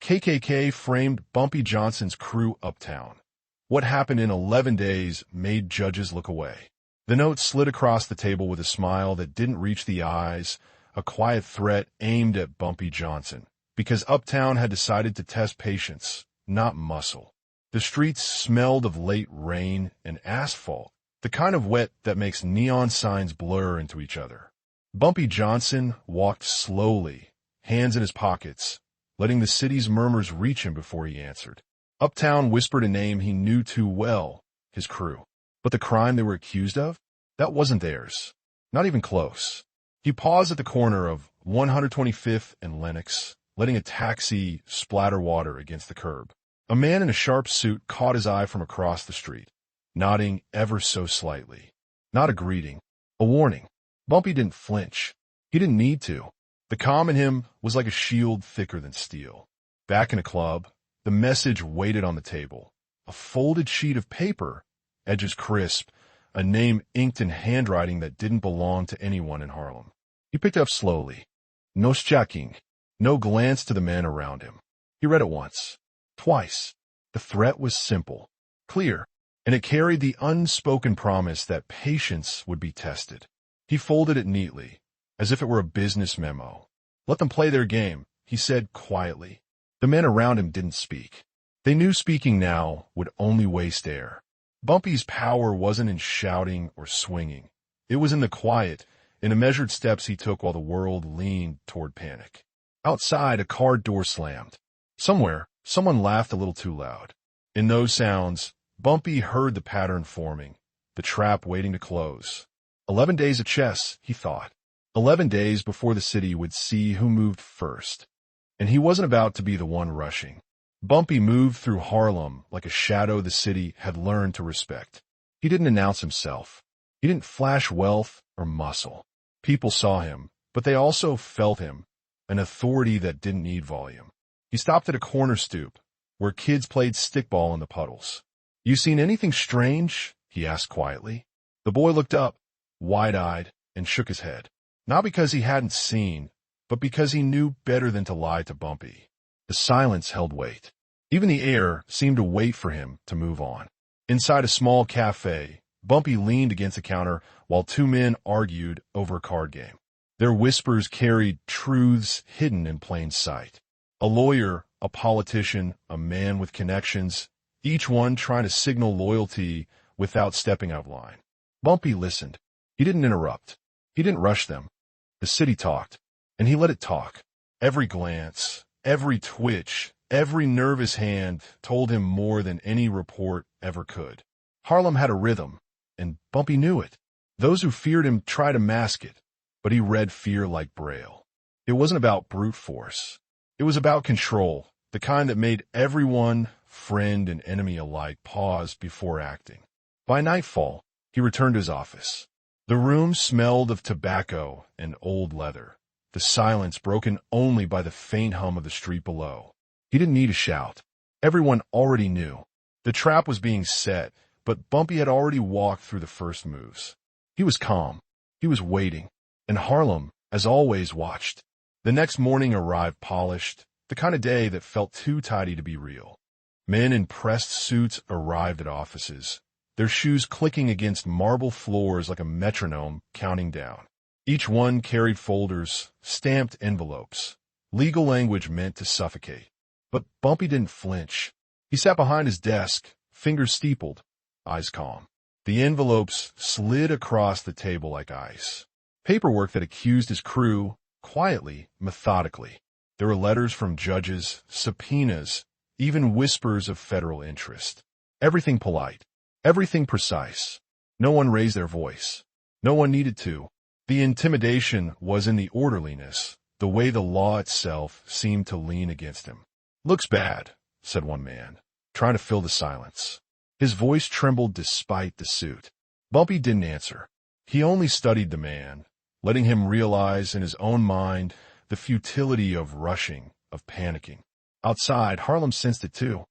KKK framed Bumpy Johnson's crew Uptown. What happened in 11 days made judges look away. The note slid across the table with a smile that didn't reach the eyes, a quiet threat aimed at Bumpy Johnson, because Uptown had decided to test patience, not muscle. The streets smelled of late rain and asphalt, the kind of wet that makes neon signs blur into each other. Bumpy Johnson walked slowly, hands in his pockets, letting the city's murmurs reach him before he answered. Uptown whispered a name he knew too well, his crew. But the crime they were accused of? That wasn't theirs. Not even close. He paused at the corner of 125th and Lenox, letting a taxi splatter water against the curb. A man in a sharp suit caught his eye from across the street, nodding ever so slightly. Not a greeting, a warning. Bumpy didn't flinch. He didn't need to. The calm in him was like a shield thicker than steel. Back in a club, the message waited on the table. A folded sheet of paper, edges crisp, a name inked in handwriting that didn't belong to anyone in Harlem. He picked it up slowly. No checking, no glance to the men around him. He read it once, twice. The threat was simple, clear, and it carried the unspoken promise that patience would be tested. He folded it neatly, as if it were a business memo. Let them play their game, he said quietly. The men around him didn't speak. They knew speaking now would only waste air. Bumpy's power wasn't in shouting or swinging. It was in the quiet, in the measured steps he took while the world leaned toward panic. Outside, a car door slammed. Somewhere, someone laughed a little too loud. In those sounds, Bumpy heard the pattern forming, the trap waiting to close. 11 days of chess, he thought. 11 days before the city would see who moved first. And he wasn't about to be the one rushing. Bumpy moved through Harlem like a shadow the city had learned to respect. He didn't announce himself. He didn't flash wealth or muscle. People saw him, but they also felt him, an authority that didn't need volume. He stopped at a corner stoop, where kids played stickball in the puddles. "You seen anything strange?" he asked quietly. The boy looked up, wide-eyed, and shook his head. Not because he hadn't seen, but because he knew better than to lie to Bumpy. The silence held weight. Even the air seemed to wait for him to move on. Inside a small cafe, Bumpy leaned against the counter while two men argued over a card game. Their whispers carried truths hidden in plain sight. A lawyer, a politician, a man with connections, each one trying to signal loyalty without stepping out of line. Bumpy listened. He didn't interrupt. He didn't rush them. The city talked, and he let it talk. Every glance, every twitch, every nervous hand told him more than any report ever could. Harlem had a rhythm, and Bumpy knew it. Those who feared him tried to mask it, but he read fear like Braille. It wasn't about brute force. It was about control, the kind that made everyone, friend and enemy alike, pause before acting. By nightfall, he returned to his office. The room smelled of tobacco and old leather, the silence broken only by the faint hum of the street below. He didn't need a shout. Everyone already knew. The trap was being set, but Bumpy had already walked through the first moves. He was calm. He was waiting. And Harlem, as always, watched. The next morning arrived polished, the kind of day that felt too tidy to be real. Men in pressed suits arrived at offices, their shoes clicking against marble floors like a metronome counting down. Each one carried folders, stamped envelopes, legal language meant to suffocate. But Bumpy didn't flinch. He sat behind his desk, fingers steepled, eyes calm. The envelopes slid across the table like ice. Paperwork that accused his crew, quietly, methodically. There were letters from judges, subpoenas, even whispers of federal interest. Everything polite. Everything precise. No one raised their voice. No one needed to. The intimidation was in the orderliness, the way the law itself seemed to lean against him. "Looks bad," said one man, trying to fill the silence. His voice trembled despite the suit. Bumpy didn't answer. He only studied the man, letting him realize in his own mind the futility of rushing, of panicking. Outside, Harlem sensed it too.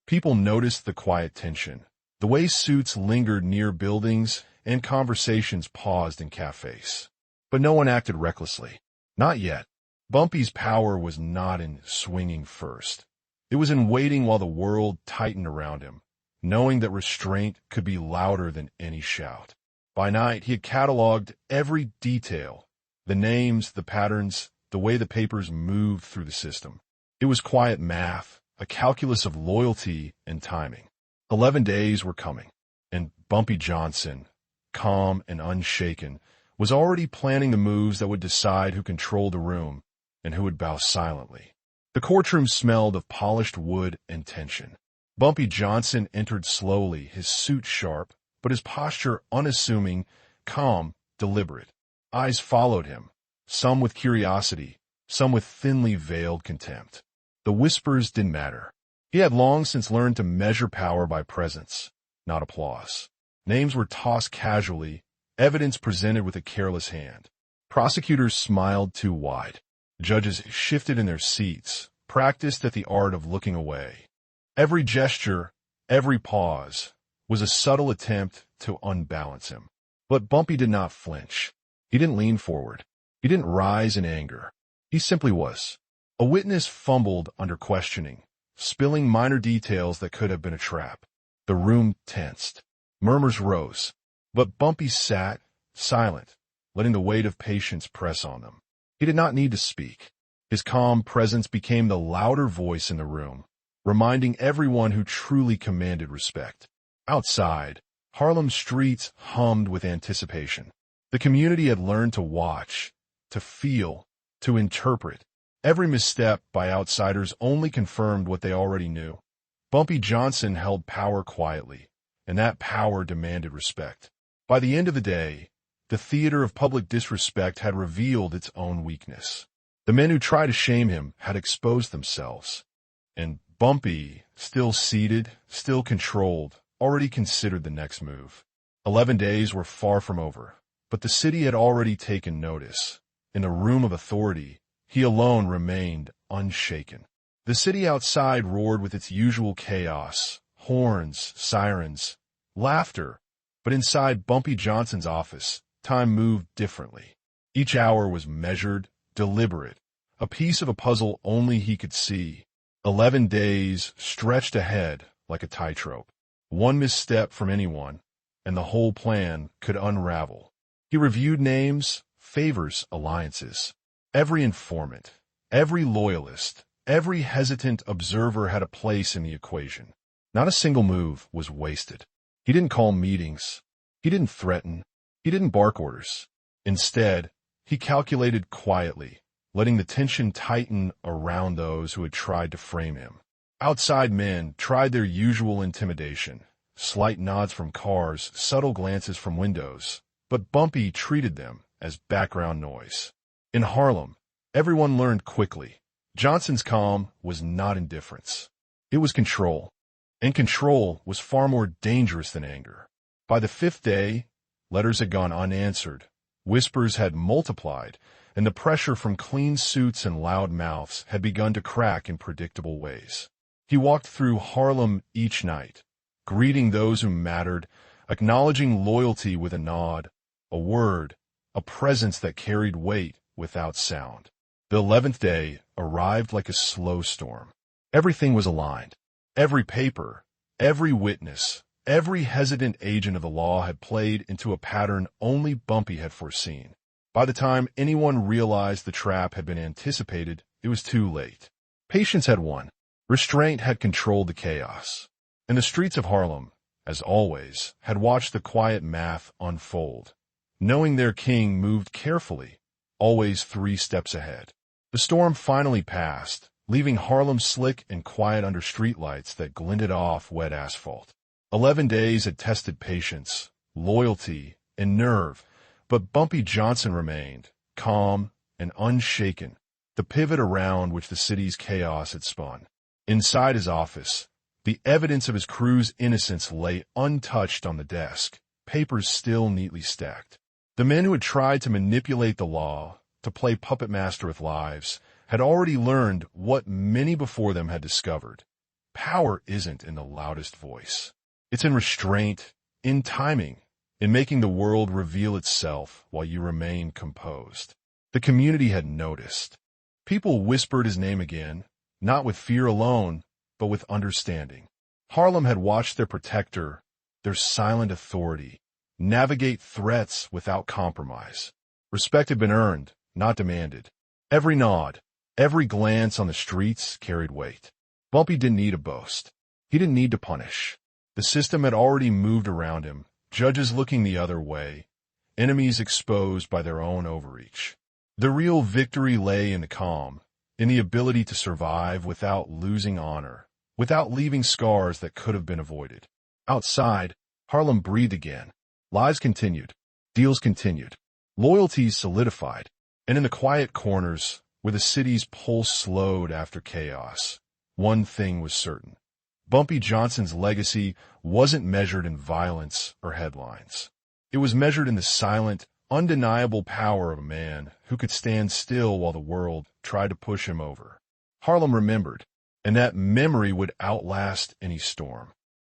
People noticed the quiet tension, the way suits lingered near buildings and conversations paused in cafes. But no one acted recklessly. Not yet. Bumpy's power was not in swinging first. It was in waiting while the world tightened around him, knowing that restraint could be louder than any shout. By night, he had cataloged every detail, the names, the patterns, the way the papers moved through the system. It was quiet math, a calculus of loyalty and timing. 11 days were coming, and Bumpy Johnson, calm and unshaken, was already planning the moves that would decide who controlled the room and who would bow silently. The courtroom smelled of polished wood and tension. Bumpy Johnson entered slowly, his suit sharp, but his posture unassuming, calm, deliberate. Eyes followed him, some with curiosity, some with thinly veiled contempt. The whispers didn't matter. He had long since learned to measure power by presence, not applause. Names were tossed casually, evidence presented with a careless hand. Prosecutors smiled too wide. Judges shifted in their seats, practiced at the art of looking away. Every gesture, every pause, was a subtle attempt to unbalance him. But Bumpy did not flinch. He didn't lean forward. He didn't rise in anger. He simply was. A witness fumbled under questioning, spilling minor details that could have been a trap. The room tensed. Murmurs rose. But Bumpy sat, silent, letting the weight of patience press on them. He did not need to speak. His calm presence became the louder voice in the room, reminding everyone who truly commanded respect. Outside, Harlem's streets hummed with anticipation. The community had learned to watch, to feel, to interpret. Every misstep by outsiders only confirmed what they already knew. Bumpy Johnson held power quietly, and that power demanded respect. By the end of the day, the theater of public disrespect had revealed its own weakness. The men who tried to shame him had exposed themselves. And Bumpy, still seated, still controlled, already considered the next move. 11 days were far from over, but the city had already taken notice. In the room of authority, he alone remained unshaken. The city outside roared with its usual chaos, horns, sirens, laughter, but inside Bumpy Johnson's office, time moved differently. Each hour was measured, deliberate, a piece of a puzzle only he could see. 11 days stretched ahead like a tightrope. One misstep from anyone, and the whole plan could unravel. He reviewed names, favors, alliances. Every informant, every loyalist, every hesitant observer had a place in the equation. Not a single move was wasted. He didn't call meetings. He didn't threaten. He didn't bark orders. Instead, he calculated quietly, letting the tension tighten around those who had tried to frame him. Outside men tried their usual intimidation, slight nods from cars, subtle glances from windows, but Bumpy treated them as background noise. In Harlem, everyone learned quickly. Johnson's calm was not indifference. It was control. And control was far more dangerous than anger. By the 5th day, letters had gone unanswered, whispers had multiplied, and the pressure from clean suits and loud mouths had begun to crack in predictable ways. He walked through Harlem each night, greeting those who mattered, acknowledging loyalty with a nod, a word, a presence that carried weight without sound. The 11th day arrived like a slow storm. Everything was aligned. Every paper, every witness, every hesitant agent of the law had played into a pattern only Bumpy had foreseen. By the time anyone realized the trap had been anticipated, it was too late. Patience had won. Restraint had controlled the chaos. And the streets of Harlem, as always, had watched the quiet math unfold, knowing their king moved carefully, always 3 steps ahead. The storm finally passed, leaving Harlem slick and quiet under streetlights that glinted off wet asphalt. 11 days had tested patience, loyalty, and nerve, but Bumpy Johnson remained, calm and unshaken, the pivot around which the city's chaos had spun. Inside his office, the evidence of his crew's innocence lay untouched on the desk, papers still neatly stacked. The men who had tried to manipulate the law, to play puppet master with lives, had already learned what many before them had discovered. Power isn't in the loudest voice. It's in restraint, in timing, in making the world reveal itself while you remain composed. The community had noticed. People whispered his name again, not with fear alone, but with understanding. Harlem had watched their protector, their silent authority, navigate threats without compromise. Respect had been earned, not demanded. Every nod, every glance on the streets carried weight. Bumpy didn't need a boast. He didn't need to punish. The system had already moved around him, judges looking the other way, enemies exposed by their own overreach. The real victory lay in the calm, in the ability to survive without losing honor, without leaving scars that could have been avoided. Outside, Harlem breathed again. Lives continued. Deals continued. Loyalties solidified. And in the quiet corners, where the city's pulse slowed after chaos, one thing was certain. Bumpy Johnson's legacy wasn't measured in violence or headlines. It was measured in the silent, undeniable power of a man who could stand still while the world tried to push him over. Harlem remembered, and that memory would outlast any storm.